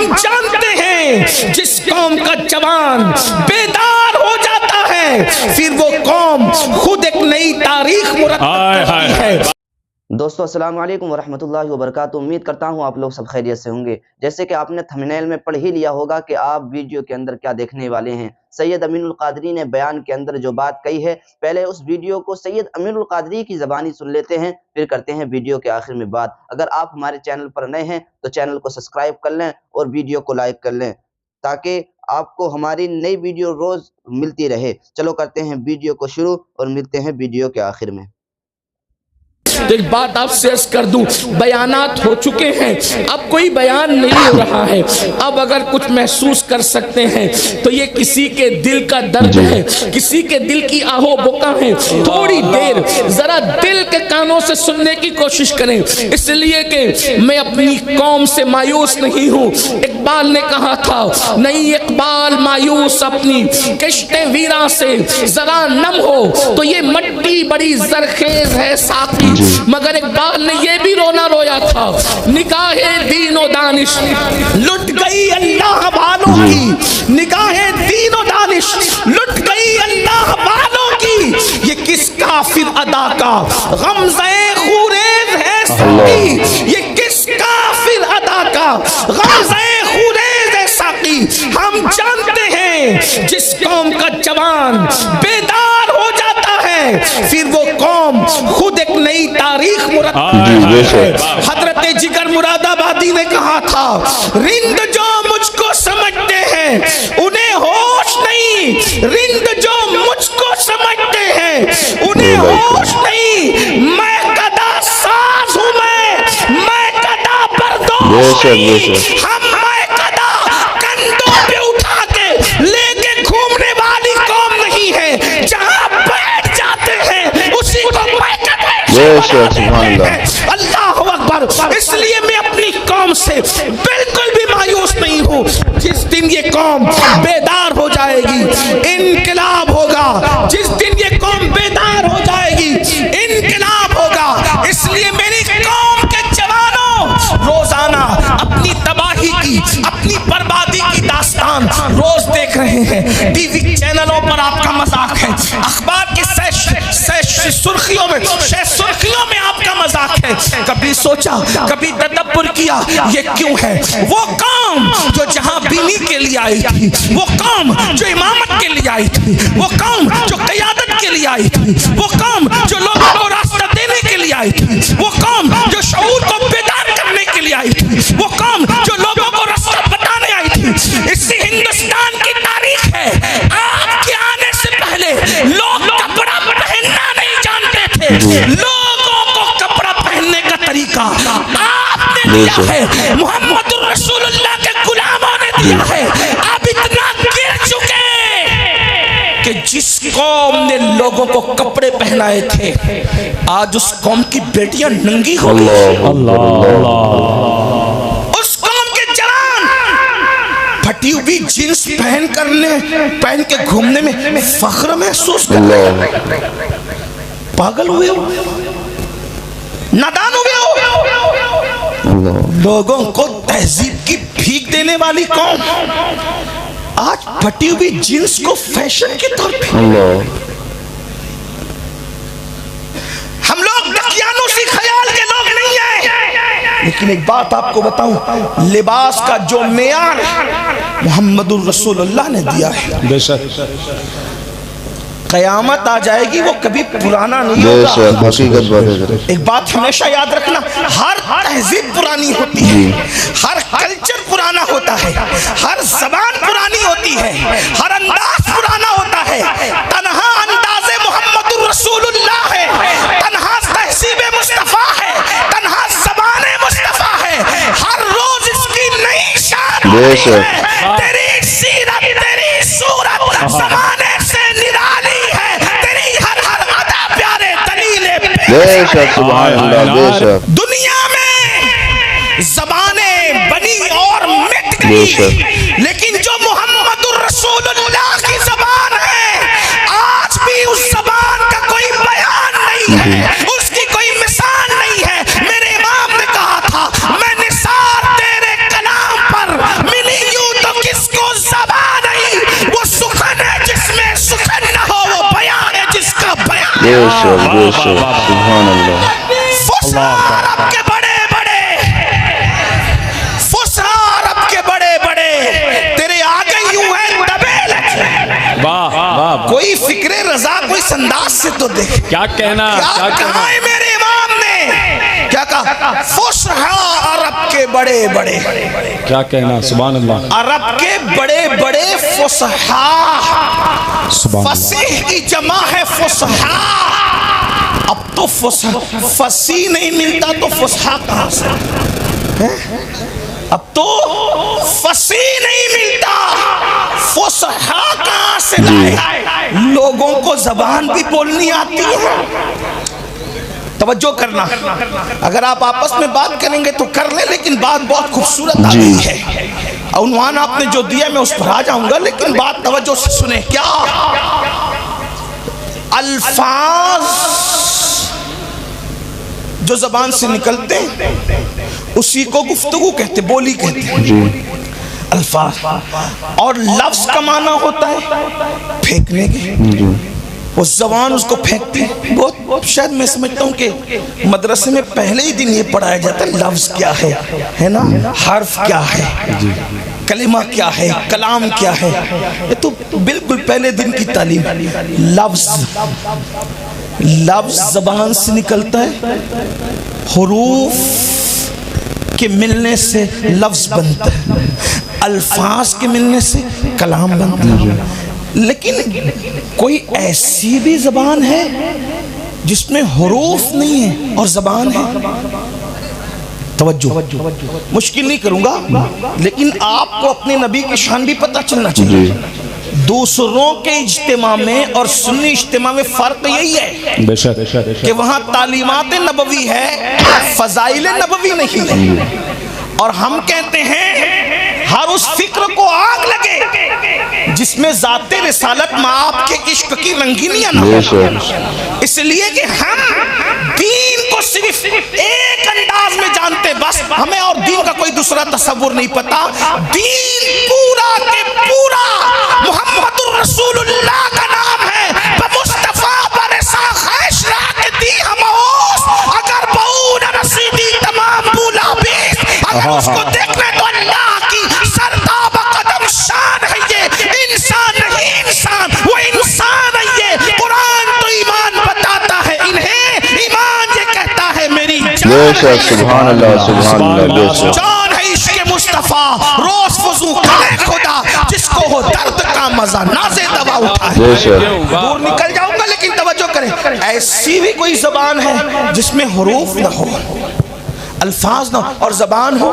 ہم جانتے ہیں جس قوم کا جوان بیدار ہو جاتا ہے پھر وہ قوم خود ایک نئی تاریخ مرتب کرتی ہے۔ دوستو السلام علیکم ورحمۃ اللہ وبرکاتہ۔ امید کرتا ہوں آپ لوگ سب خیریت سے ہوں گے۔ جیسے کہ آپ نے تھمبنیل میں پڑھ ہی لیا ہوگا کہ آپ ویڈیو کے اندر کیا دیکھنے والے ہیں۔ سید امین القادری نے بیان کے اندر جو بات کہی ہے، پہلے اس ویڈیو کو سید امین القادری کی زبانی سن لیتے ہیں، پھر کرتے ہیں ویڈیو کے آخر میں بات۔ اگر آپ ہمارے چینل پر نئے ہیں تو چینل کو سبسکرائب کر لیں اور ویڈیو کو لائک کر لیں تاکہ آپ کو ہماری نئی ویڈیو روز ملتی رہے۔ چلو کرتے ہیں ویڈیو کو شروع اور ملتے ہیں ویڈیو کے آخر میں۔ تو ایک بات آپ سے عرض کر دوں، بیانات ہو چکے ہیں، اب کوئی بیان نہیں ہو رہا ہے۔ اب اگر کچھ محسوس کر سکتے ہیں تو یہ کسی کے دل کا درد ہے، کسی کے دل کی آہو بکا ہے۔ تھوڑی دیر ذرا دل کے کانوں سے سننے کی کوشش کریں، اس لیے کہ میں اپنی قوم سے مایوس نہیں ہوں۔ اقبال نے کہا تھا، نہیں اقبال مایوس اپنی کشت ویراں سے ذرا نم ہو تو یہ مٹی بڑی زرخیز ہے ساقی۔ مگر اقبال نے یہ بھی رونا رویا تھا، نگاہ دین و دانش لٹ گئی اللہ والوں کی، نگاہ دین و دانش لٹ گئی اللہ والوں کی، یہ کس کافر ادا کا غمزہ خوریز ہے ساقی، یہ کس کافر ادا کا غمزہ خوریز ہے ساقی۔ ہم جانتے ہیں جس قوم کا جوان بیدار ہو جاتا ہے پھر وہ قوم خود ایک نئی تاریخ مرتب کرتی ہے۔ حضرت جگر مراد آبادی نے کہا تھا، رند جو مجھ کو سمجھتے ہیں انہیں ہوش نہیں، رند جو مجھ کو سمجھتے ہیں انہیں ہوش نہیں، میں گدا ساز ہوں، میں گدا بردوش نہیں، ہم میں گدا کندھوں پہ اٹھا کے لے کے گھومنے والی قوم نہیں ہے، جہاں بیٹھ جاتے ہیں اسی کو اللہ اکبر۔ اس لیے میں اپنی قوم سے بالکل بھی مایوس نہیں ہوں۔ جس دن یہ قوم بیدار ہو جائے گی انقلاب ہوگا، جس دن یہ قوم بیدار ہو جائے گی انقلاب ہوگا۔ اس لیے میری قوم کے جوانوں روزانہ اپنی تباہی کی، اپنی بربادی کی داستان روز دیکھ رہے ہیں، ٹی وی چینلوں پر آپ کا مذاق ہے، اخبار کی سرخیوں میں آپ کا مذاق ہے۔ کبھی سوچا، کبھی تدبر کیا یہ کیوں ہے؟ وہ قوم جو جہاں بینی کے لیے آئی تھی، وہ قوم جو امامت کے لیے آئی تھی، وہ قوم جو قیادت کے لیے آئی تھی، وہ قوم جو لوگوں کو راستہ دینے کے لیے آئی تھی، وہ قوم جو شعور کو بیدار کرنے کے لیے آئی تھی، وہ قوم جو لوگوں کو راستہ بتانے آئی تھی۔ اسی ہندوستان کی تاریخ ہے، آپ کے آنے سے پہلے لوگ کپڑا پہننا نہیں جانتے تھے، لوگوں کو کپڑا پہننے کا طریقہ آپ نے دیا ہے، محمد الرسول اللہ کے غلاموں نے دیا ہے۔ آپ اتنا گر چکے کہ جس قوم نے لوگوں کو کپڑے پہنائے تھے آج اس قوم کی بیٹیاں ننگی ہو گئی، اس قوم کے جوان پھٹی ہوئی جینس پہن کے گھومنے میں فخر محسوس کرتے ہیں۔ پاگل ہوئے ہو، نادان ہوئے ہو، لوگوں کو تہذیب کی بھیک دینے والی قوم آج پھٹی ہوئی جینس کو فیشن کے طور پہ۔ ہم لوگ دقیانوسی خیال کے لوگ نہیں ہیں، لیکن ایک بات آپ کو بتاؤں، لباس کا جو معیار محمد الرسول اللہ نے دیا ہے، بے شک قیامت آ جائے گی وہ کبھی پرانا نہیں ہوگا۔ ایک بات ہمیشہ یاد رکھنا، ہر تہذیب پرانی ہوتی ہے، ہر کلچر پرانا ہوتا ہے، ہر زبان پرانی ہوتی ہے، ہر انداز پرانا ہوتا ہے، تنہا انداز محمد الرسول اللہ ہے، تنہا تہذیب مصطفیٰ ہے، تنہا زبان مصطفیٰ ہے، ہر روز اس کی نئی شان ہوتی ہے۔ تیری سیرت، تیری صورت زمانے سے نرالی ہے، تیری ہر ادا پیارے دلیل بے شک سبحان اللہ۔ بے شک دنیا میں زبانیں بنی اور مٹ گئی، لیکن جو محمد الرسول اللہ کی زبان ہے آج بھی اس زبان کا کوئی بیان نہیں ہے، اس کی کوئی مثال نہیں ہے۔ میرے امام نے کہا تھا، میں نثار تیرے کلام پر سبحان اللہ. فسحا عرب کے بڑے بڑے، فسحا عرب کے بڑے بڑے تیرے آگے یوں ہیں دبے لگے. کوئی فکر رضا کوئی انداز سے تو دیکھ کیا کہنا، کیا کہا ہے میرے امام نے، کیا کہا؟ فسحا عرب کے بڑے بڑے، کیا کہنا، سبحان اللہ. عرب کے بڑے بڑے فسحا، فصیح کی جمع ہے فسحا. اب تو فصیح نہیں ملتا تو فسحا کہاں سے؟ اب تو فصیح نہیں ملتا فسحا کہاں سے لائے؟ لوگوں کو زبان بھی بولنی آتی ہے. توجہ کرنا، اگر آپ آپس میں بات کریں گے تو کر لیں، لیکن بات بہت خوبصورت آ رہی ہے. عنوان آپ نے جو دیا میں اس پر آ جاؤں گا، لیکن بات توجہ سے سنیں. کیا الفاظ جو زبان سے نکلتے ہیں اسی کو گفتگو کہتے، بولی کہتے. الفاظ اور لفظ کا معنی ہوتا ہے پھینکنے کے. وہ زبان اس کو پھینکتی ہے. بہت شاید میں سمجھتا ہوں کہ مدرسے میں پہلے ہی دن یہ پڑھایا جاتا ہے لفظ کیا ہے نا، حرف کیا ہے، کلمہ کیا ہے، کلام کیا ہے. یہ تو بالکل پہلے دن کی تعلیم. لفظ زبان سے نکلتا ہے، حروف کے ملنے سے لفظ بنتا ہے، الفاظ کے ملنے سے کلام بنتا ہے. لیکن کوئی ایسی بھی زبان ہے جس میں حروف نہیں ہے اور زبان ہے. توجہ، مشکل نہیں کروں گا، لیکن آپ کو اپنے نبی کی شان بھی پتہ چلنا چاہیے. دوسروں کے اجتماع میں اور سنی اجتماع میں فرق یہی ہے کہ وہاں تعلیمات نبوی ہے، فضائل نبوی نہیں ہے. اور ہم کہتے ہیں ہر اس فکر کو آگ لگے جس میں ذات رسالت مآب کے عشق کی رنگینیاں نہ ہو. اس لیے کہ ہم دین کو صرف ایک انداز میں جانتے، بس ہمیں اور دین کا کوئی دوسرا تصور نہیں پتا. دین پورا کے پورا محمد الرسول اللہ کا نام ہے. بمصطفیٰ برسا خیش راک دی ہموس، اگر بہون رسیدی تمام بولا بیس. اگر اس کو دیکھنے تو اللہ کی سرداب قدم شان ہے. یہ انسان نہیں انسان، وہ انسان ہے. یہ قرآن تو ایمان بتاتا ہے انہیں، ایمان یہ کہتا ہے میری جان. سبحان اللہ، سبحان اللہ. جان ہے عشق مصطفیٰ، روز فضو کرے خدا، جس کو ہو درد کا مزہ نازے دوا اٹھائے. دور نکل جاؤں گا لیکن توجہ کریں. ایسی بھی کوئی زبان ہے جس میں حروف نہ ہو، الفاظ نہ ہو اور زبان ہو،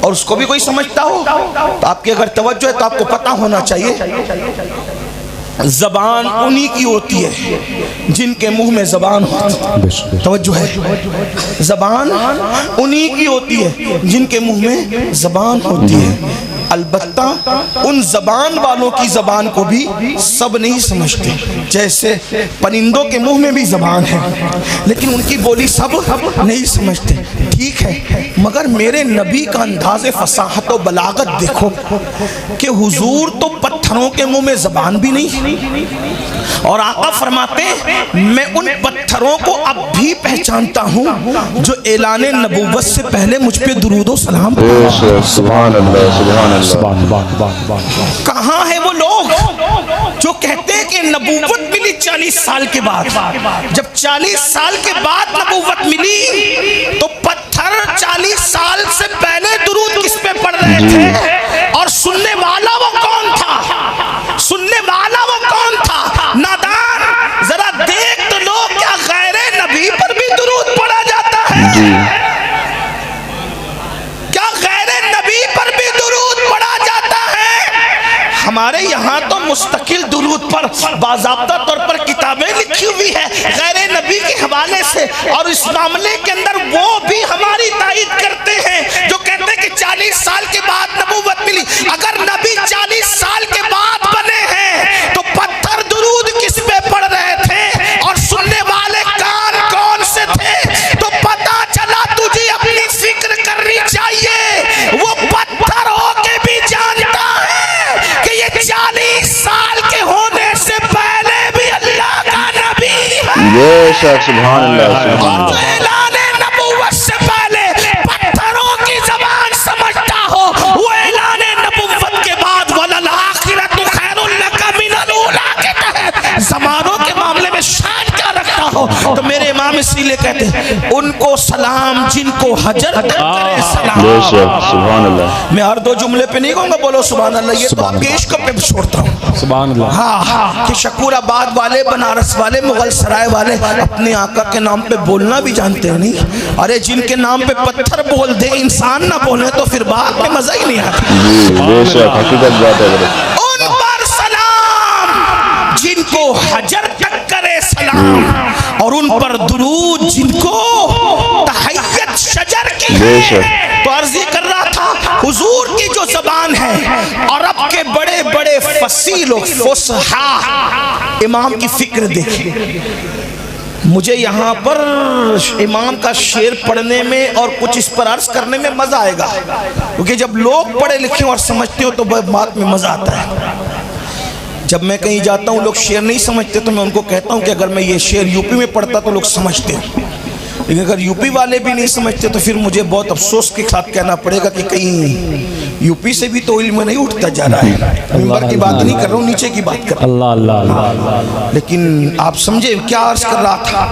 اور اس کو بھی کوئی سمجھتا ہو. تو آپ کی اگر توجہ ہے تو آپ کو پتہ ہونا چاہیے زبان انہی کی ہوتی ہے جن کے منہ میں زبان ہوتی ہے. توجہ ہے، زبان انہی کی ہوتی ہے جن کے منہ میں زبان ہوتی ہے. البتہ ان زبان والوں کی زبان کو بھی سب نہیں سمجھتے. جیسے پرندوں کے منہ میں بھی زبان ہے لیکن ان کی بولی سب نہیں سمجھتے. ٹھیک ہے، مگر میرے نبی کا انداز فصاحت و بلاغت دیکھو کہ حضور تو پتھروں کے منہ میں زبان بھی نہیں، اور آقا فرماتے میں ان پتھروں کو اب بھی پہچانتا ہوں جو اعلان نبوت سے پہلے مجھ پہ درود و سلام. سبحان اللہ، سبحان اللہ. کہاں ہیں وہ لوگ جو کہتے ہیں کہ نبوت ملی 40 سال کے بعد؟ جب 40 سال کے بعد نبوت ملی تو پتھر 40 سال سے پہلے درود کس پہ پڑھ رہے تھے؟ اور سننے والا وہ کون تھا؟ سننے والا وہ کون تھا؟ نادان، ذرا دیکھ تو لو کیا غیر نبی پر بھی درود پڑھا جاتا ہے؟ کیا غیر نبی پر بھی درود پڑھا جاتا ہے؟ ہمارے یہاں تو مستقل درود پر باضابطہ طور پر کتابیں لکھی ہوئی ہے غیر نبی کے حوالے سے، اور اس معاملے کے اندر وہ بھی ہماری تائید کرتے ہیں جو کہتے ہیں کہ 40 سال کے بعد نبوت ملی. اگر نبی 40 سال کے بعد بنے ہیں تو پتھر درود کس پہ پڑھ رہے تھے اور سننے والے کان کون سے تھے؟ تو پتہ چلا تجھے اپنی فکر کرنی چاہیے. وہ پتھر ہو کے بھی جانتا ہے کہ یہ 40 سال کے ہونے سے پہلے بھی اللہ کا نبی بے شک سبحان اللہ سبحان جو اللہ اعلان نبوت سے پہلے پتھروں کی زبان سمجھتا ہو، وہ اعلان نبوت کے بعد وَلَلْآخِرَةُ خَيْرٌ لَكَ مِنَ الْأُولَىٰ کے تحت زمانوں کے معاملے میں شان کیا رکھتا ہو؟ تو میرے امام اسی لیے کہتے ہیں ان کو سلام جن کو حجر تک کرے سلام۔ بے شک سبحان اللہ میں ہر دو جملے پہ نہیں کہوں گا بولو سبحان اللہ، یہ تو آپ کے عشق پہ چھوڑتا ہوں۔ سبحان اللہ ہاں کہ شکور آباد والے، بنارس والے، مغل سرائے والے اپنے آقا کے نام پہ بولنا بھی جانتے ہیں نہیں؟ ارے جن کے نام پہ پتھر بول دے انسان نہ بولے تو پھر بات میں مزہ ہی نہیں آتا۔ جی بے شک حقیقت بات ہے حضرت۔ ان پر سلام جن کو حجر تک کرے سلام، اور ان پر درود جن کو تحیت شجر کی بے شک۔ ہے۔ تو عرض یہ کر رہا تھا حضور کی جو زبان ہے، عرب کے بڑے بڑے فصیح و فصحا امام کی فکر دیکھیں۔ مجھے یہاں پر امام کا شعر پڑھنے میں اور کچھ اس پر عرض کرنے میں مزہ آئے گا، کیونکہ جب لوگ پڑھے لکھیں اور سمجھتے ہو تو بات میں مزہ آتا ہے۔ جب میں کہیں جاتا ہوں لوگ شعر نہیں سمجھتے تو میں ان کو کہتا ہوں کہ اگر میں یہ شعر یوپی میں پڑھتا تو لوگ سمجھتے ہیں، لیکن اگر یوپی والے بھی نہیں سمجھتے تو پھر مجھے بہت افسوس کے ساتھ کہنا پڑے گا کہ کہیں یوپی سے بھی تو علم نہیں اٹھتا جا رہا ہے۔ منبر کی بات نہیں کر رہا ہوں، نیچے کی بات کر رہا اللہ اللہ اللہ۔ ہوں۔ لیکن آپ سمجھے کیا عرض کر رہا تھا؟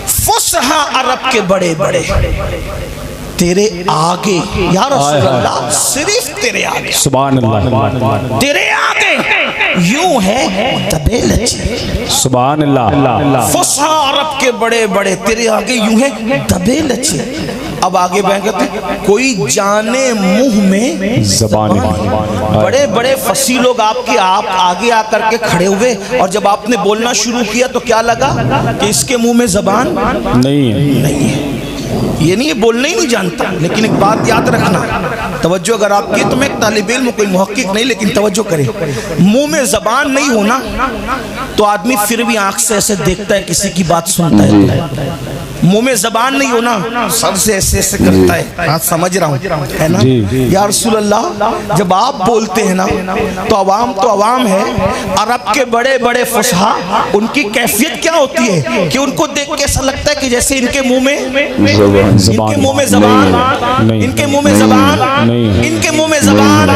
فصحا عرب کے بڑے بڑے تیرے آگے یا رسول اللہ، صرف تیرے آگے، سبحان اللہ تیرے آگے یوں ہے دبے لچے۔ سبحان اللہ۔ فصحا عرب کے بڑے بڑے تیرے آگے یوں ہے دبے لچے۔ اب آگے بہن کہتے ہیں کوئی جانے منہ میں زبان۔ بڑے بڑے فصیح لوگ آپ کے آگے آ کر کے کھڑے ہوئے، اور جب آپ نے بولنا شروع کیا تو کیا لگا کہ اس کے منہ میں زبان نہیں ہے۔ نہیں ہے، یہ نہیں بولنا ہی نہیں جانتا۔ لیکن ایک بات یاد رکھنا، توجہ اگر آپ کی، تو میں ایک طالب علم کوئی محقق نہیں لیکن توجہ کرے، منہ میں زبان نہیں ہونا تو آدمی پھر بھی آنکھ سے ایسے دیکھتا ہے، کسی کی بات سنتا ہے تو منہ میں زبان نہیں ہونا سر سے ایسے ایسے کرتا ہے۔ ہاں سمجھ رہا ہوں ہے نا؟ یا رسول اللہ جب آپ بولتے ہیں نا تو عوام ہے، عرب کے بڑے بڑے فصحا ان کی کیفیت کیا ہوتی ہے کہ ان کو دیکھ کے ایسا لگتا ہے کہ جیسے ان کے منہ میں ان کے منہ میں زبان، ان کے منہ میں زبان، ان کے منہ میں زبان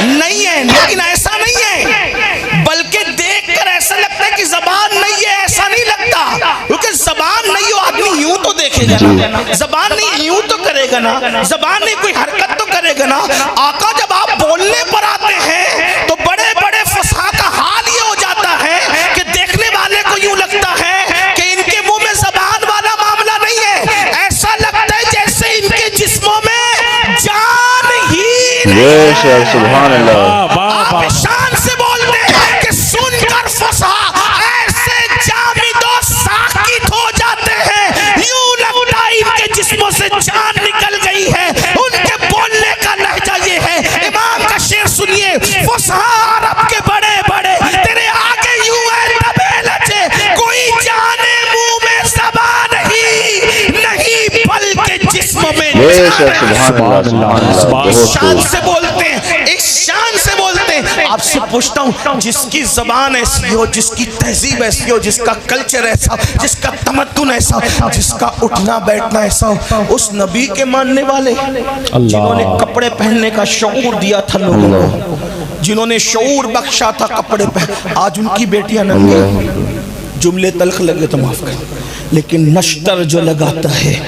نہیں ہے۔ لیکن ایسا نہیں ہے، بلکہ دیکھ کر ایسا لگتا ہے کہ زبان نہیں ہے، ایسا نہیں لگتا، کیونکہ زبان نہیں ہو آدمی یوں تو دیکھے گا نا، زبان نہیں یوں تو کرے گا نا، زبان نہیں کوئی حرکت تو کرے گا نا۔ آقا جب آپ بولنے پر آتے ہیں تو بڑے بڑے فصحا کا حال یہ ہو جاتا ہے کہ دیکھنے والے کو یوں لگتا ہے کہ ان کے منہ میں زبان والا معاملہ نہیں ہے، ایسا لگتا ہے جیسے ان کے جسموں میں جان ہی بے شک سبحان اللہ۔ آپ شان سے بولتے ہیں کہ سن کر فصحا ایسے جامد و ساکت ہو جاتے ہیں، یوں لگتا ہے ان کے جسموں سے جان نکل گئی ہے۔ ان کے بولنے کا لہجہ یہ ہے۔ امام کا شعر سنیے، فصحا عرب کے بڑے بڑے تیرے آگے یوں ہے دبے لچے، کوئی جانے منہ میں زبان ہی نہیں بلکہ جسم میں بے شک سبحان اللہ سبحان اللہ۔ اس بہت شان خوب۔ سے بولتے ہیں، اس شان سے بولتے ہیں۔ آپ سے پوچھتا ہوں جس کی زبان ایسی ہو، جس کی تہذیب ایسی ہو، جس کا کلچر ایسا ہو، جس کا تمدن ایسا ہو، جس کا اٹھنا بیٹھنا ایسا ہو، اس نبی کے ماننے والے جنہوں نے کپڑے پہننے کا شعور دیا تھا لوگوں کو، جنہوں نے شعور بخشا تھا کپڑے پہن، آج ان کی بیٹیاں ننگی، جملے تلخ لگے تو معاف کر، لیکن نشتر جو لگاتا ہے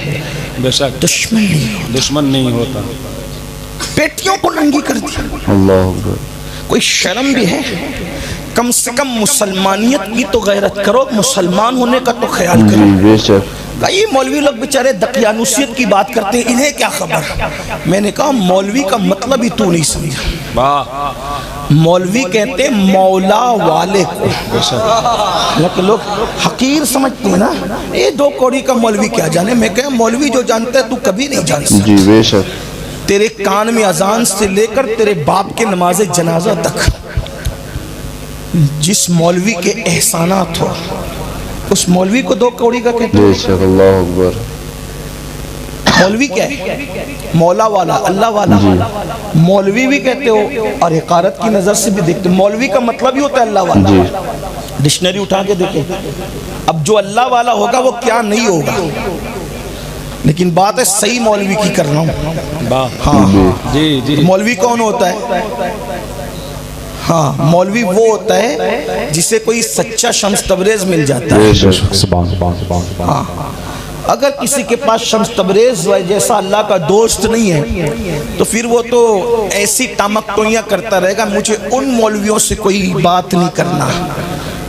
بے شک دشمن نہیں ہوتا۔ بیٹیوں کو ننگی کر دیا۔ اللہ اکبر۔ کوئی شرم بھی ہے؟ کم سے کم مسلمانیت کی تو غیرت کرو، مسلمان ہونے کا تو خیال جی کرو۔ بے شک۔ یہ مولوی لوگ بیچارے دقیانوسیت کی بات کرتے ہیں، انہیں کیا خبر؟ میں نے کہا مولوی کا مطلب ہی تو نہیں سمجھا۔ مولوی کہتے ہیں مولا والے کو، لیکن لوگ حقیر سمجھتے ہیں نا، یہ دو کوڑی کا مولوی کیا جانے۔ میں کہا مولوی جو جانتا ہے تو کبھی نہیں جان سکتا۔ جی بے شک۔ تیرے کان میں اذان سے لے کر تیرے باپ کے نماز جنازہ تک جس مولوی کے احسانات ہو، اس مولوی کو دو کوڑی کا کہتے ہیں۔ بے شک اللہ اکبر۔ مولوی کیا ہے؟ مولا والا، اللہ والا۔ مولوی بھی کہتے ہو اور حقارت کی نظر سے بھی دیکھتے ہو، مولوی کا مطلب ہی ہوتا ہے اللہ والا۔ ڈکشنری اٹھا کے دیکھیں. اب جو اللہ والا ہوگا وہ کیا نہیں ہوگا، لیکن بات ہے صحیح مولوی کی کر رہا ہوں. ہاں جی جی. مولوی کون ہوتا ہے؟ ہاں مولوی وہ ہوتا ہے جسے کوئی سچا شمس تبریز مل جاتا ہے. ہاں اگر کسی کے پاس شمس تبریز جیسا اللہ کا دوست نہیں ہے تو پھر وہ تو ایسی ٹامکٹوئیاں کرتا رہے گا. مجھے ان مولویوں سے کوئی بات نہیں کرنا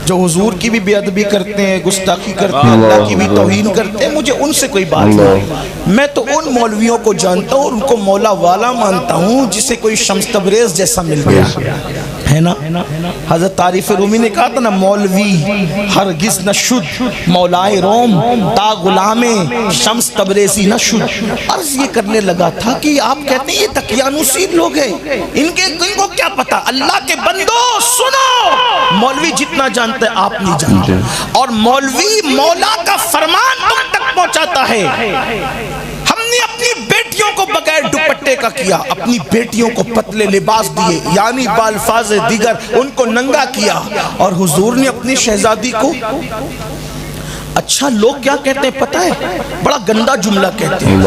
جو حضور کی بھی بے ادبی کرتے ہیں، گستاخی کرتے ہیں، اللہ کی بھی توہین کرتے ہیں. مجھے ان سے کوئی بات نہیں. میں تو ان مولویوں کو جانتا ہوں اور ان کو مولا والا مانتا ہوں جسے کوئی شمس تبریز جیسا مل گیا ہے نا. حضرت تعریف رومی نے کہا تھا نا، مولوی ہرگز نہ شد مولائے روم تا غلام شمس تبریزی نہ شد. عرض یہ کرنے لگا تھا کہ آپ کہتے ہیں یہ تقیانوسین لوگ ہیں، ان کو کیا پتا. اللہ کے بندو سنو، مولوی جتنا جانتا ہے آپ نہیں جانتے، اور مولوی مولا کا فرمان تم تک پہنچاتا ہے. ہم نے اپنی بیٹیوں کو بغیر دوپٹے کا کیا، اپنی بیٹیوں کو پتلے لباس دیے، یعنی بالفاظ دیگر ان کو ننگا کیا، اور حضور نے اپنی شہزادی کو. اچھا لوگ کیا کہتے ہیں پتہ ہے؟ بڑا گندا جملہ کہتے ہیں.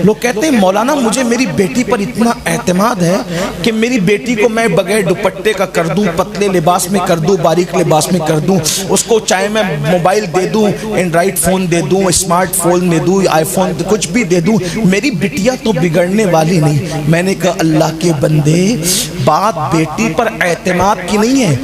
لوگ کہتے ہیں مولانا مجھے میری بیٹی پر اتنا اعتماد ہے کہ میری بیٹی کو میں بغیر دوپٹے کا کر دوں، پتلے لباس میں کر دوں، باریک لباس میں کر دوں، اس کو چاہے میں موبائل دے دوں، اینڈرائیڈ فون دے دوں، اسمارٹ فون دے دوں، آئی فون کچھ بھی دے دوں، میری بٹیا تو بگڑنے والی نہیں. میں نے کہا اللہ کے بندے، بات بیٹی پر اعتماد کی نہیں ہے،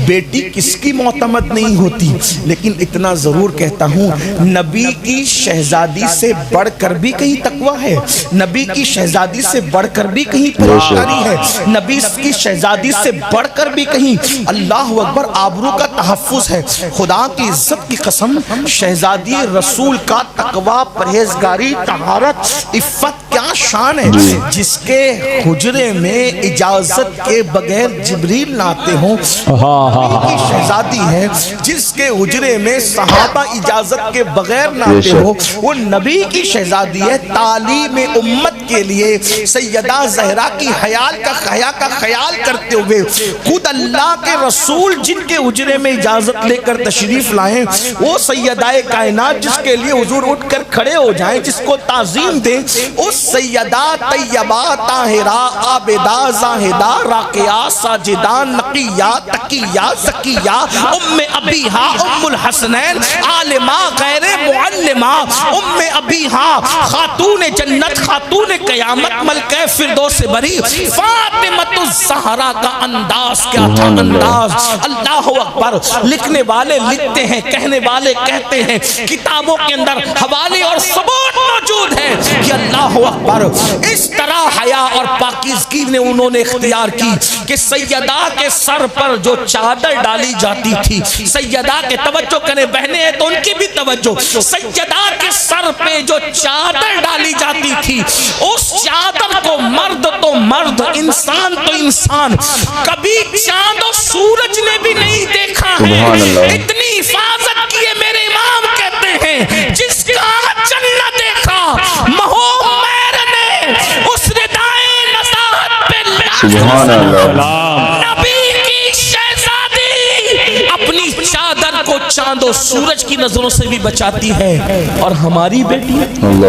بیٹی کس کی معتمد نہیں ہوتی، لیکن اتنا ضرور کہتا ہوں نبی کی شہزادی سے بڑھ کر بھی کہیں تقویٰ ہے، نبی کی شہزادی سے بڑھ کر بھی کہیں پرہیزگاری ہے، نبی کی شہزادی سے بڑھ کر بھی کہیں اللہ اکبر آبرو کا تحفظ ہے. خدا کی عزت کی قسم، شہزادی رسول کا تقویٰ، پرہیزگاری، طہارت، عفت کیا شان ہے. جس کے حجرے میں اجازت کے بغیر جبریل نہ آتے ہوں، نبی کی شہزادی ہے. جس کے حجرے میں صحابہ اجازت کے بغیر نہ آتے ہو، وہ نبی کی شہزادی ہے. تعلیم امت کے لیے سیدہ زہرا کی حیا کا خیال کرتے ہوئے خود اللہ کے رسول جن کے حجرے میں اجازت لے کر تشریف لائیں، وہ سیدہ کائنات جس کے لیے حضور اٹھ کر کھڑے ہو جائیں، جس کو تعظیم دیں، اس سیدہ طیبہ طاہرہ عابدہ زاہدہ راکعہ ساجدہ نقیہ تقیہ زکیہ ام ابیہا ام الحسنین عالمہ غیر معلمہ ام ابیہا خاتون جنت خاتون قیامت ملکہ فردوس بری فاطمۃ الزہرا کا انداز کیا تھا انداز. اللہ اکبر. لکھنے والے لکھتے ہیں، کہنے والے کہتے ہیں، کتابوں کے اندر حوالے اور ثبوت موجود ہے کہ اللہ اکبر اس طرح حیا اور پاکیزگی نے انہوں نے اختیار کی کہ سیدہ کے سر پر جو چادر ڈالی جاتی تھی، سیدہ کے توجہ کریں بہنیں ہیں تو ان کی بھی توجہ، سیدہ کے سر پہ جو چادر ڈالی جاتی تھی، اس چادر کو مرد تو مرد، انسان تو انسان، کبھی چاند و سورج نے بھی نہیں دیکھا ہے. اتنی حفاظت کیے میرے امام کہتے ہیں جس کا جنہ دیکھا مہو میر نے اس ردائے نزاہت پہ سبحان اللہ. نبی کی شہزادی اپنی چادر کو چاند و سورج کی نظروں سے بھی بچاتی ہے، اور ہماری بیٹی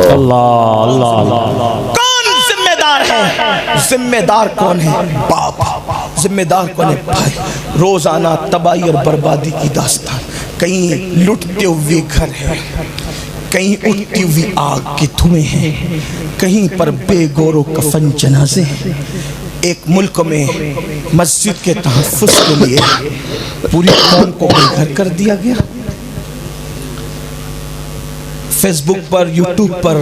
اللہ اللہ. کون ذمہ دار ہے؟ ذمہ دار کون ہے؟ باپ. ذمہ دار کون ہے؟ بھائی. روزانہ تباہی اور بربادی کی داستان. کہیں لٹتے ہوئے گھر ہے، کہیں اٹھتی ہوئی آگ کے دھوئیں ہیں، کہیں پر بے گور و کفن جنازے ہیں. ایک ملک میں مسجد کے تحفظ کے لیے پوری قوم کو بے گھر کر دیا گیا. فیس بک پر، یوٹیوب پر،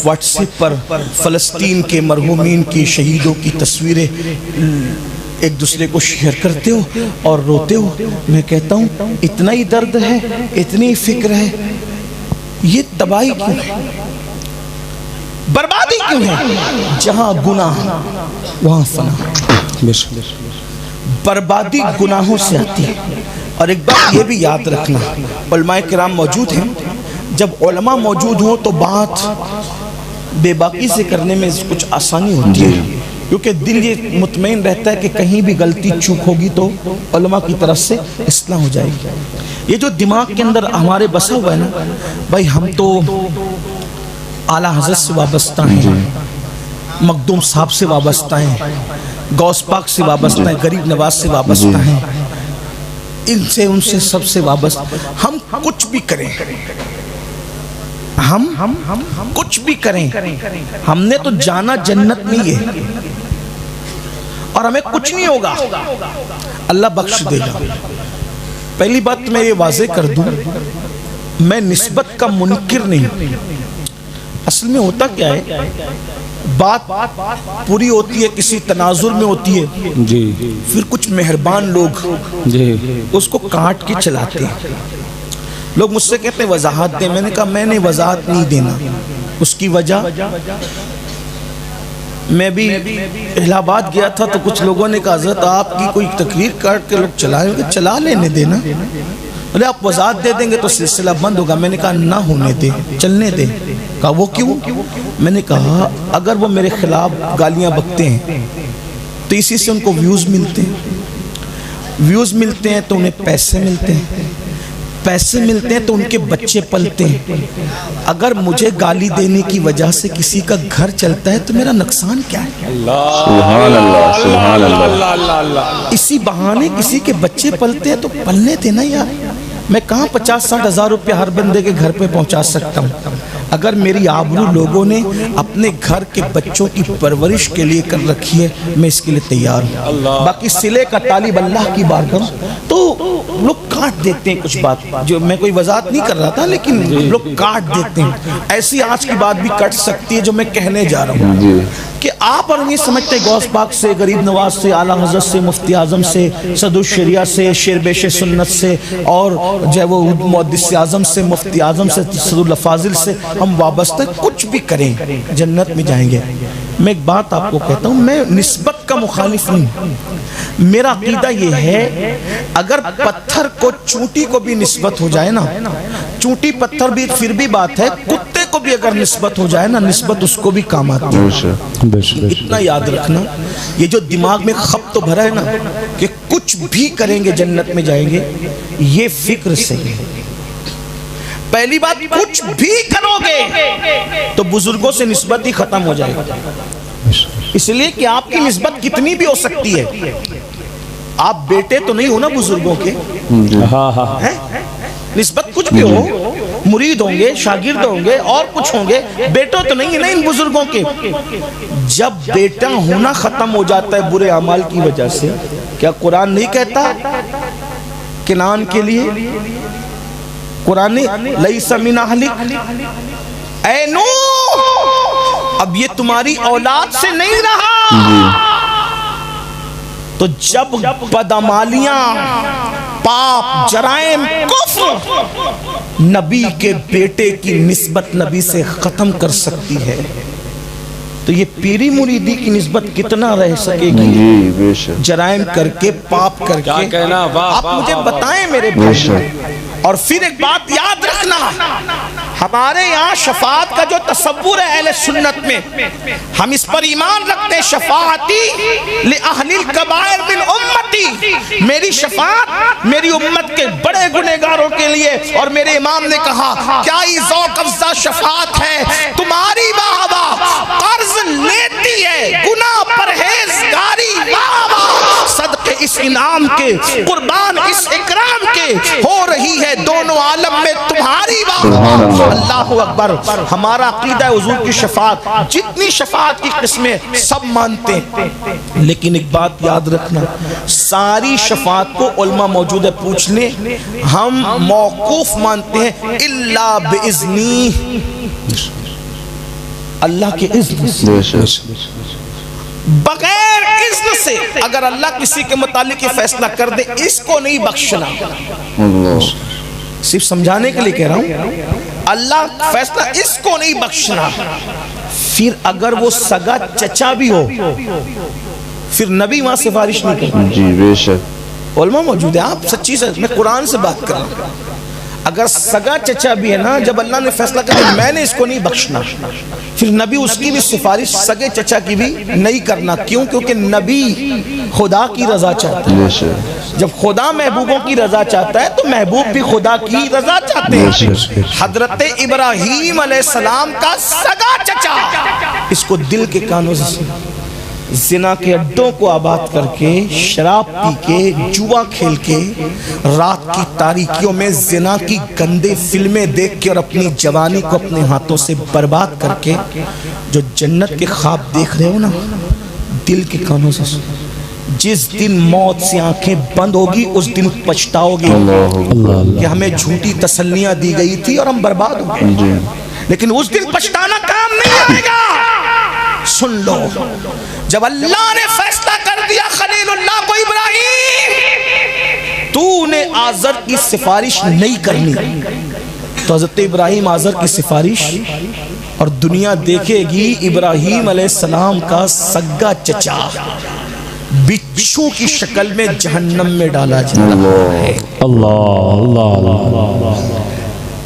واٹس ایپ پر فلسطین کے مرحومین کی شہیدوں کی تصویریں ایک دوسرے کو شیئر کرتے ہو اور روتے ہو. میں کہتا ہوں اتنا ہی درد ہے، اتنی فکر ہے، یہ تباہی کیوں ہے، بربادی کیوں ہے؟ جہاں گناہ وہاں فنا. بربادی گناہوں سے آتی ہے. اور ایک بات یہ بھی یاد رکھنا، علماء کرام موجود ہیں، جب علماء موجود ہوں تو بات بے باکی سے کرنے میں کچھ آسانی ہوتی ہے. کیونکہ دل یہ مطمئن رہتا ہے کہ کہیں بھی غلطی چوک ہوگی تو علماء کی طرف سے اصلاح ہو جائے گی. یہ جو دماغ کے اندر ہمارے بسا ہوا ہے نا بھائی، ہم تو اعلیٰ حضرت سے وابستہ ہیں، مخدوم صاحب سے وابستہ ہیں، غوث پاک سے وابستہ ہیں، غریب نواز سے وابستہ ہیں، ان سے سب سے وابستہ. ہم کچھ بھی کریں، ہم کچھ بھی کریں، ہم نے تو جانا جنت میں ہی ہے اور ہمیں کچھ نہیں ہوگا، اللہ بخش دے گا. پہلی بات میں یہ واضح کر دوں، میں نسبت کا منکر نہیں. اصل میں ہوتا کیا ہے، بات پوری ہوتی ہے، کسی تناظر میں ہوتی ہے جی، پھر کچھ مہربان لوگ جی اس کو کاٹ کے چلاتے ہیں. لوگ مجھ سے کہتے ہیں وضاحت دیں، میں نے کہا میں نے وضاحت نہیں دینا. اس کی وجہ، میں بھی الہ آباد گیا تھا تو کچھ لوگوں نے کہا حضرت آپ کی کوئی تقریر کاٹ کے لوگ چلائیں گے، چلا لینے دینا. بولے آپ وضاحت دے دیں گے تو سلسلہ بند ہوگا. میں نے کہا نہ ہونے دیں، چلنے دیں. کہا وہ کیوں؟ میں نے کہا اگر وہ میرے خلاف گالیاں بکتے ہیں تو اسی سے ان کو ویوز ملتے ہیں، ویوز ملتے ہیں تو انہیں پیسے ملتے ہیں، پیسے ملتے ہیں تو ان کے بچے پلتے ہیں. اگر مجھے گالی دینے کی وجہ سے کسی کا گھر چلتا ہے تو میرا نقصان کیا ہے؟ سبحان اللہ، سبحان اللہ. اسی بہانے کسی کے بچے پلتے ہیں تو پلنے دینا یار. میں کہاں 50-60 ہزار روپے ہر بندے کے گھر پہ پہنچا سکتا ہوں؟ اگر میری آبرو لوگوں نے اپنے گھر کے بچوں کی پرورش کے لیے کر رکھی ہے، میں اس کے لیے تیار ہوں. باقی صلے کا طالب اللہ کی بارگاہ تو لوگ کاٹ دیتے ہیں کچھ بات، جو میں کوئی وضاحت نہیں کر رہا تھا لیکن لوگ کاٹ دیتے ہیں. ایسی آج کی بات بھی کٹ سکتی ہے جو میں کہنے جا رہا ہوں کہ آپ اور یہ سمجھتے غوث پاک سے، غریب نواز سے، اعلیٰ حضرت سے، مفتی اعظم سے، صدر الشریعہ سے، شیر بیش سنت سے، اور جو ہے وہ محدث اعظم سے، مفتی اعظم سے، صدر الافاضل سے ہم وابستہ کچھ بھی کریں جنت میں جائیں گے. میں ایک بات آپ کو کہتا ہوں، میں نسبت کا مخالف نہیں. میرا عقیدہ یہ ہے اگر پتھر کو چونٹی کو بھی نسبت ہو جائے نا، چونٹی پتھر بھی پھر بھی بات ہے، کتے کو بھی اگر نسبت ہو جائے نا، نسبت اس کو بھی کام آتی ہے. اتنا یاد رکھنا، یہ جو دماغ میں خب تو بھرا ہے نا کہ کچھ بھی کریں گے جنت میں جائیں گے، یہ فکر سے پہلی بات کچھ بھی کرو گے تو بزرگوں سے نسبت ہی ختم ہو جائے گا. اس لیے کہ آپ کی نسبت کتنی بھی ہو سکتی ہے، آپ بیٹے تو نہیں ہو نا بزرگوں کے، نسبت کچھ بھی ہو، مرید ہوں گے، شاگرد ہوں گے، اور کچھ ہوں گے، بیٹوں تو نہیں ہے نا ان بزرگوں کے. جب بیٹا ہونا ختم ہو جاتا ہے برے اعمال کی وجہ سے، کیا قرآن نہیں کہتا کنعان کے لیے؟ قرآن لیس من اہلک، اے نوح اب یہ تمہاری اولاد سے نہیں رہا. تو جب بدعمالیاں، پاپ، جرائم، کفر نبی کے بیٹے کی نسبت نبی سے ختم کر سکتی ہے، تو یہ پیری مریدی کی نسبت کتنا رہ سکے گی؟ جرائم کر کے، پاپ کر کے. آپ مجھے بتائیں میرے بھائی. اور پھر ایک بات یاد رکھنا، ہمارے یہاں شفاعت کا جو تصور ہے اہل سنت میں، ہم اس پر ایمان رکھتے ہیں شفاعتی لأہل الکبائر من امتی، میری شفاعت میری امت کے بڑے گنہگاروں کے لیے. اور میرے امام نے کہا کیا ہی ذوق افزا شفاعت ہے، تمہاری واہ واہ قرض لیتی ہے، گناہ پرہیزگاری واہ واہ، صدقے اس انعام کے، قربان اس اکرام کے، ہو رہی ہے دونوں عالم میں تمہاری واہ. اللہ اکبر. ہمارا عقیدہ ہے حضور کی شفاعت، جتنی شفاعت کی قسمیں سب مانتے ہیں، لیکن ایک بات یاد رکھنا، ساری شفاعت کو علماء موجود ہے پوچھ لیں، ہم موقوف مانتے ہیں الا باذنی، اللہ کے اذن سے، بغیر اذن سے اگر اللہ کسی کے متعلق یہ فیصلہ کر دے اس کو نہیں بخشنا. صرف سمجھانے کے لیے کہہ رہا ہوں، اللہ فیصلہ اس کو نہیں بخشنا. پھر اگر وہ سگا چچا بھی ہو پھر نبی وہاں سفارش نہیں کرتا. جی بے شک علماء موجود ہیں، آپ سچی سے، میں قرآن سے بات کر رہا ہوں. اگر سگا چچا بھی ہے نا، جب اللہ نے فیصلہ کیا میں نے اس کو نہیں بخشنا، پھر نبی اس کی بھی سفارش سگے چچا کی بھی نہیں کرنا. کیوں؟ کیونکہ نبی خدا کی رضا چاہتا ہے. جب خدا محبوبوں کی رضا چاہتا ہے تو محبوب بھی خدا کی رضا چاہتے ہیں. حضرت ابراہیم علیہ السلام کا سگا چچا اس کو دل کے کانوں سے زنا کے اڈوں کو آباد کر کے، شراب پی کے، جوا کھیل کے، رات کی تاریکیوں میں زنا کی گندے فلمیں دیکھ کے اور اپنی جوانی کو اپنے ہاتھوں سے برباد کر کے جو جنت کے خواب دیکھ رہے ہو نا، دل کے کانوں سے جس دن موت سے آنکھیں بند ہوگی اس دن پچھتاؤ گے کہ ہمیں جھوٹی تسلیاں دی گئی تھی اور ہم برباد ہو گئے. لیکن اس دن پچھتانا کام نہیں آئے گا. سن لو، جب اللہ نے فیصلہ کر دیا خلیل اللہ کو ابراہیم تو نے آزر کی سفارش نہیں کرنی، تو حضرت ابراہیم آزر کی سفارش، اور دنیا دیکھے گی ابراہیم علیہ السلام کا سگا چچا بچھو کی شکل میں جہنم میں ڈالا جا رہا ہے.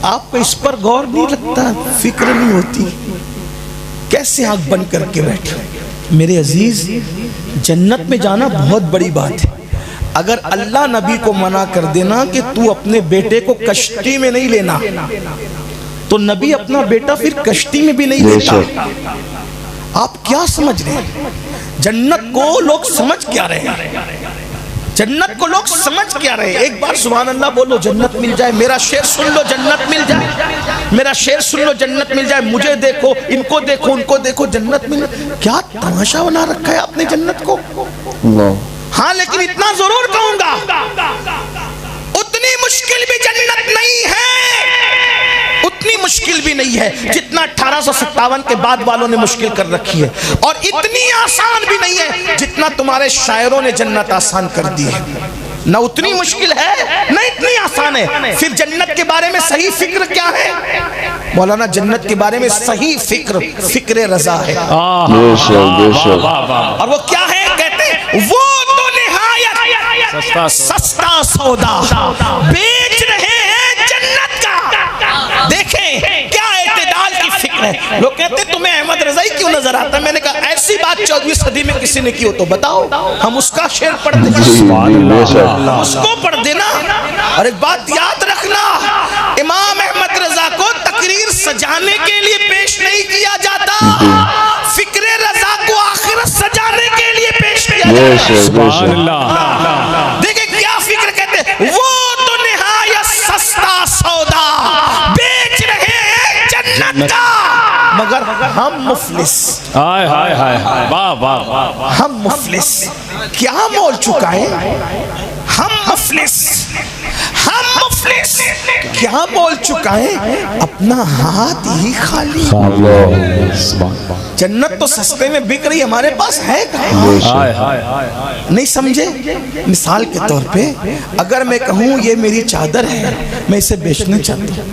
آپ کو اس پر غور نہیں لگتا، فکر نہیں ہوتی، کیسے آنکھ بند کر کے بیٹھے. میرے عزیز، جنت میں جانا بہت بڑی بات ہے. اگر اللہ نبی کو منع کر دینا کہ تو اپنے بیٹے کو کشتی میں نہیں لینا، تو نبی اپنا بیٹا پھر کشتی میں بھی نہیں لیتا. آپ کیا سمجھ رہے ہیں؟ جنت کو لوگ سمجھ کیا رہے ہیں؟ جنت کو لوگ سمجھ کیا رہے ہیں؟ ایک بار سبحان اللہ بولو، جنت مل جائے. میرا شعر سن لو، جنت مل جائے. میرا شعر سن لو، جنت مل جائے. مجھے دیکھو، ان کو دیکھو، ان کو دیکھو، جنت مل جائے. کیا تماشا بنا رکھا ہے آپ نے جنت کو. ہاں لیکن اتنا ضرور کہوں گا، اتنی مشکل بھی جنت نہیں ہے، اتنی مشکل بھی نہیں ہے جتنا 1857 کے بعد والوں نے مشکل کر رکھی ہے، اور اتنی آسان بھی نہیں ہے جتنا تمہارے شاعروں نے جنت آسان کر دی ہے. نہ اتنی مشکل ہے نہ اتنی آسان ہے. پھر جنت کے بارے میں صحیح فکر کیا ہے مولانا؟ جنت کے بارے میں صحیح فکر فکر رضا ہے. اور وہ کیا ہے؟ کہتے ہیں وہ تو نہایت سستا سودا بیچ رہے ہیں جنت کا. دیکھیں کیا اعتدال کی فکر ہے. لوگ کہتے ہیں تمہیں احمد رضائی کیوں نظر آتا ہے؟ میں نے کہا ایسی بات 14ویں صدی میں کسی نے کی ہو تو بتاؤ، ہم اس کا شعر پڑھ دیں، اس کو پڑھ دینا. اور ایک بات یاد رکھنا، امام احمد رضا کو تقریر سجانے کے لیے پیش نہیں کیا جاتا، فکر رضا کو آخرت سجانے کے لیے پیش کیا جاتا. دیکھیں کیا فکر کہتے ہیں، وہ تو نہایت سستا سودا بیچ رہے ہیں جنت کا، مگر ہم مفلس. ہم مفلس کیا مول چکائیں؟ ہم مفلس، ہم مفلس کیا مول چکائیں؟ اپنا ہاتھ ہی خالی. جنت تو سستے میں بک رہی، ہمارے پاس ہے کہاں؟ نہیں سمجھے؟ مثال کے طور پہ اگر میں کہوں یہ میری چادر ہے، میں اسے بیچنا چاہتا ہوں،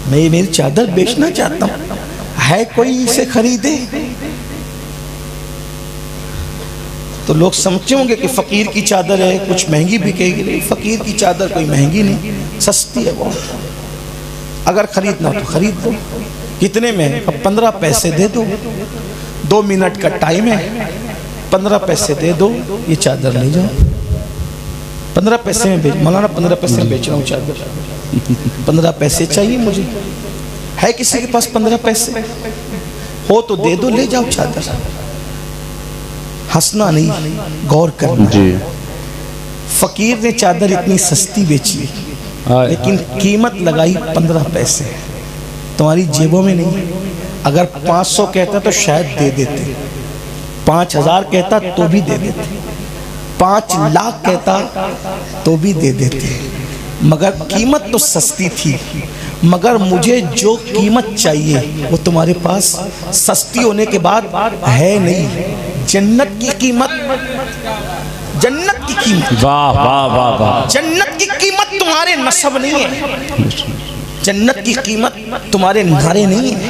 میں یہ میری چادر بیچنا چاہتا ہوں، ہے کوئی اسے خریدے؟ تو لوگ سمجھتے ہوں گے کہ فقیر کی چادر ہے، کچھ مہنگی بکے گی. نہیں، فقیر کی چادر کوئی مہنگی نہیں، سستی ہے بہت. اگر خریدنا تو خرید دو. کتنے میں؟ اب 15 پیسے دے دو، 2 منٹ کا ٹائم ہے، 15 پیسے دے دو، یہ چادر لے جاؤ. 15 پیسے میں بیچ، مولانا 15 پیسے میں بیچ رہا ہوں چادر، 15 پیسے چاہیے مجھے. ہے کسی کے پاس 15 پیسے؟ ہو تو دے دو، لے جاؤ چادر. ہنسنا نہیں، غور کرنا. فقیر نے چادر اتنی سستی بیچی لیکن قیمت لگائی 15 پیسے. تمہاری جیبوں میں نہیں. اگر 500 کہتا تو شاید دے دیتے، 5000 کہتا تو بھی دے دیتے، 5 لاکھ کہتا تو بھی دے دیتے، مگر قیمت تو سستی تھی. مگر مجھے جو قیمت چاہیے وہ تمہارے پاس سستی ہونے کے بعد ہے نہیں. جنت کی قیمت، جنت کی قیمت، جنت کی قیمت تمہارے نسب نہیں ہے، جنت کی قیمت تمہارے نعرے نہیں ہے،